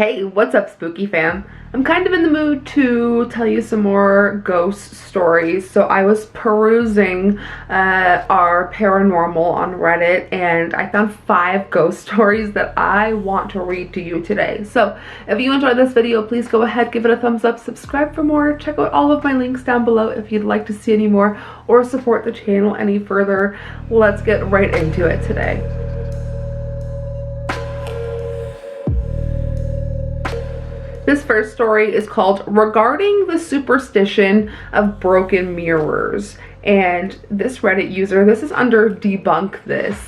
Hey, what's up, spooky fam? I'm kind of in the mood to tell you some more ghost stories. So I was perusing our paranormal on Reddit and I found 5 ghost stories that I want to read to you today. So if you enjoyed this video, please go ahead, give it a thumbs up, subscribe for more, check out all of my links down below if you'd like to see any more or support the channel any further. Let's get right into it today. This first story is called Regarding the Superstition of Broken Mirrors. And this Reddit user, this is under Debunk This.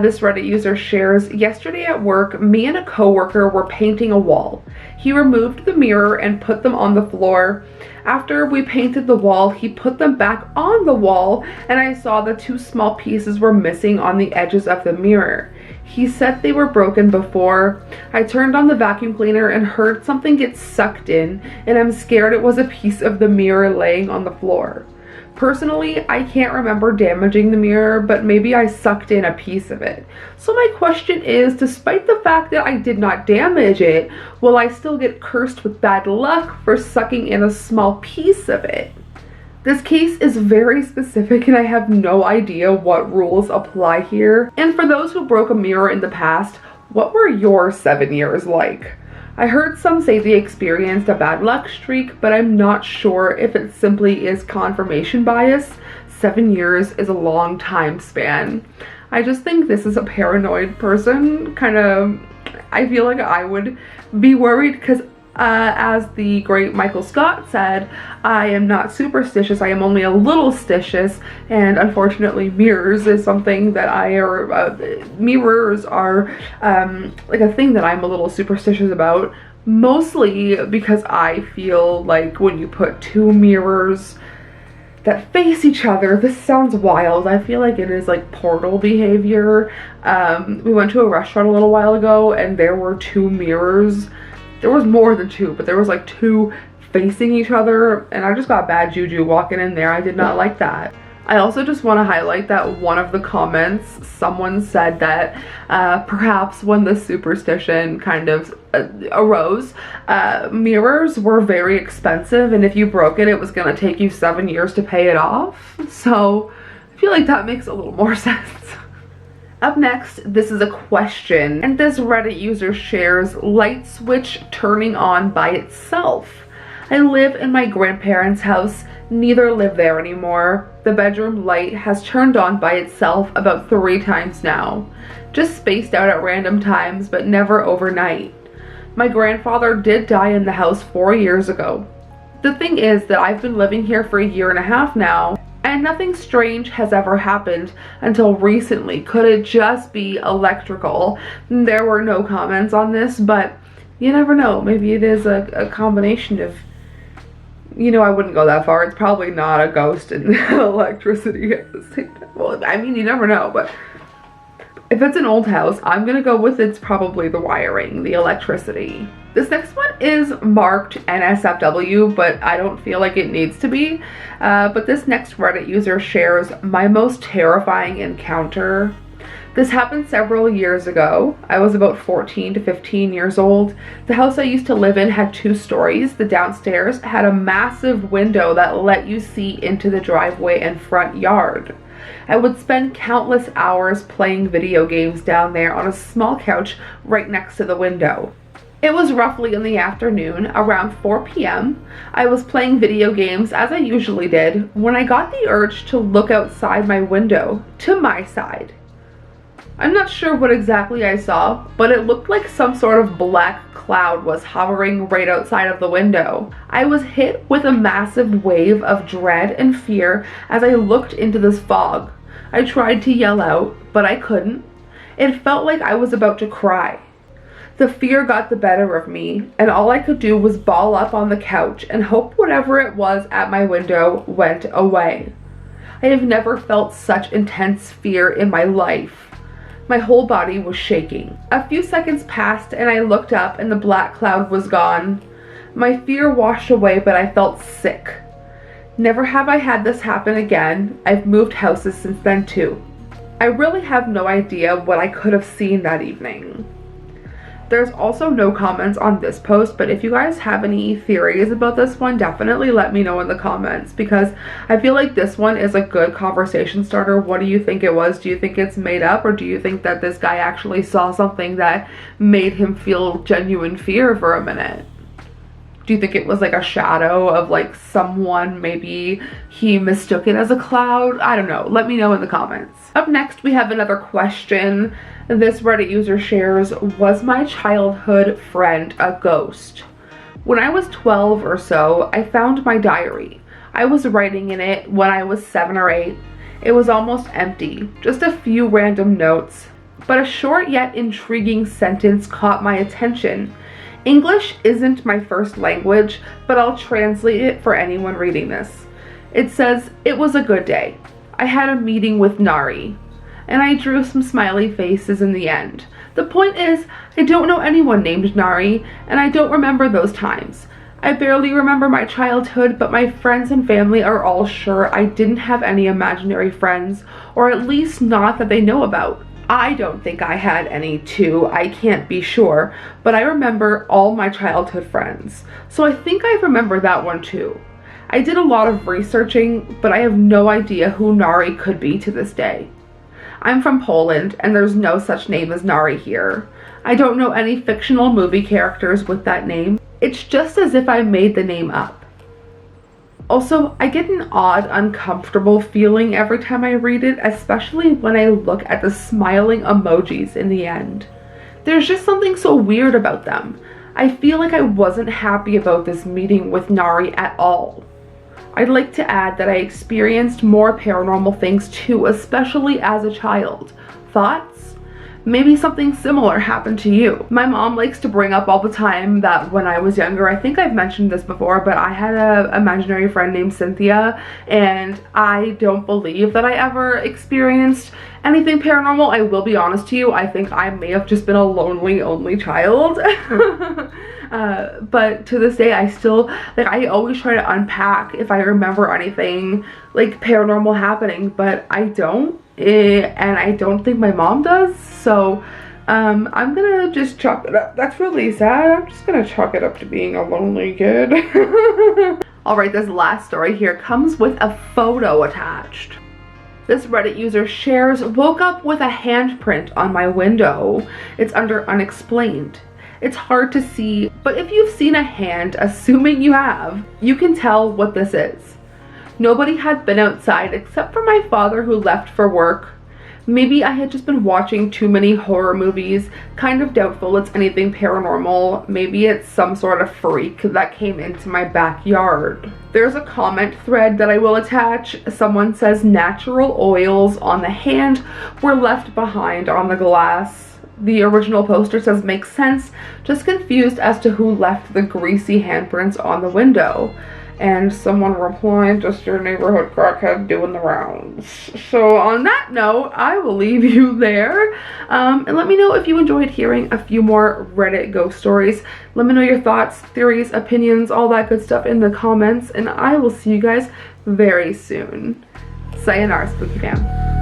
This Reddit user shares, yesterday at work, me and a coworker were painting a wall. He removed the mirror and put them on the floor. After we painted the wall, he put them back on the wall and I saw the 2 small pieces were missing on the edges of the mirror. He said they were broken before. I turned on the vacuum cleaner and heard something get sucked in, and I'm scared it was a piece of the mirror laying on the floor. Personally, I can't remember damaging the mirror, but maybe I sucked in a piece of it. So my question is, despite the fact that I did not damage it, will I still get cursed with bad luck for sucking in a small piece of it? This case is very specific and I have no idea what rules apply here. And for those who broke a mirror in the past, what were your 7 years like? I heard some say they experienced a bad luck streak, but I'm not sure if it simply is confirmation bias. 7 years is a long time span. I just think this is a paranoid person. I feel like I would be worried because as the great Michael Scott said, I am not superstitious, I am only a little stitious, and unfortunately mirrors is something that mirrors are like a thing that I'm a little superstitious about, mostly because I feel like when you put 2 mirrors that face each other, this sounds wild, I feel like it is like portal behavior. We went to a restaurant a little while ago and there were 2 mirrors. There was more than 2, but there was like 2 facing each other and I just got bad juju walking in there. I did not like that. I also just want to highlight that one of the comments, someone said that perhaps when the superstition kind of arose, mirrors were very expensive and if you broke it, it was going to take you 7 years to pay it off. So I feel like that makes a little more sense. Up next, this is a question, and this Reddit user shares light switch turning on by itself. I live in my grandparents' house, neither live there anymore. The bedroom light has turned on by itself about 3 times now. Just spaced out at random times, but never overnight. My grandfather did die in the house 4 years ago. The thing is that I've been living here for 1.5 years now, and nothing strange has ever happened until recently. Could it just be electrical? There were no comments on this, but you never know. Maybe it is a combination of, I wouldn't go that far. It's probably not a ghost and electricity at the same time. Well, I mean, you never know, but if it's an old house, I'm gonna go with it's probably the wiring, the electricity. This next one is marked NSFW, but I don't feel like it needs to be. But this next Reddit user shares my most terrifying encounter. This happened several years ago. I was about 14 to 15 years old. The house I used to live in had 2 stories. The downstairs had a massive window that let you see into the driveway and front yard. I would spend countless hours playing video games down there on a small couch right next to the window. It was roughly in the afternoon, around 4 p.m. I was playing video games as I usually did when I got the urge to look outside my window, to my side. I'm not sure what exactly I saw, but it looked like some sort of black cloud was hovering right outside of the window. I was hit with a massive wave of dread and fear as I looked into this fog. I tried to yell out, but I couldn't. It felt like I was about to cry. The fear got the better of me, and all I could do was ball up on the couch and hope whatever it was at my window went away. I have never felt such intense fear in my life. My whole body was shaking. A few seconds passed and I looked up and the black cloud was gone. My fear washed away, but I felt sick. Never have I had this happen again. I've moved houses since then too. I really have no idea what I could have seen that evening. There's also no comments on this post, but if you guys have any theories about this one, definitely let me know in the comments, because I feel like this one is a good conversation starter. What do you think it was? Do you think it's made up, or do you think that this guy actually saw something that made him feel genuine fear for a minute? Do you think it was like a shadow of like someone, maybe he mistook it as a cloud? I don't know. Let me know in the comments. Up next, we have another question. This Reddit user shares, was my childhood friend a ghost? When I was 12 or so, I found my diary. I was writing in it when I was 7 or 8. It was almost empty, just a few random notes. But a short yet intriguing sentence caught my attention. English isn't my first language, but I'll translate it for anyone reading this. It says, it was a good day. I had a meeting with Nari, and I drew some smiley faces in the end. The point is, I don't know anyone named Nari, and I don't remember those times. I barely remember my childhood, but my friends and family are all sure I didn't have any imaginary friends, or at least not that they know about. I don't think I had any too, I can't be sure, but I remember all my childhood friends. So I think I remember that one too. I did a lot of researching, but I have no idea who Nari could be to this day. I'm from Poland, and there's no such name as Nari here. I don't know any fictional movie characters with that name. It's just as if I made the name up. Also, I get an odd, uncomfortable feeling every time I read it, especially when I look at the smiling emojis in the end. There's just something so weird about them. I feel like I wasn't happy about this meeting with Nari at all. I'd like to add that I experienced more paranormal things too, especially as a child. Thoughts? Maybe something similar happened to you. My mom likes to bring up all the time that when I was younger, I think I've mentioned this before, but I had an imaginary friend named Cynthia, and I don't believe that I ever experienced anything paranormal. I will be honest to you, I think I may have just been a lonely only child. But to this day, I still, like, I always try to unpack if I remember anything like paranormal happening, but I don't. And I don't think my mom does, so I'm gonna just chalk it up. That's really sad. I'm just gonna chalk it up to being a lonely kid. Alright, this last story here comes with a photo attached. This Reddit user shares, woke up with a handprint on my window. It's under unexplained. It's hard to see, but if you've seen a hand, assuming you have, you can tell what this is. Nobody had been outside except for my father, who left for work. Maybe I had just been watching too many horror movies, kind of doubtful it's anything paranormal. Maybe it's some sort of freak that came into my backyard. There's a comment thread that I will attach. Someone says natural oils on the hand were left behind on the glass. The original poster says makes sense, just confused as to who left the greasy handprints on the window. And someone replied, just your neighborhood crackhead doing the rounds. So on that note, I will leave you there. And let me know if you enjoyed hearing a few more Reddit ghost stories. Let me know your thoughts, theories, opinions, all that good stuff in the comments. And I will see you guys very soon. Sayonara, Spooky Fam.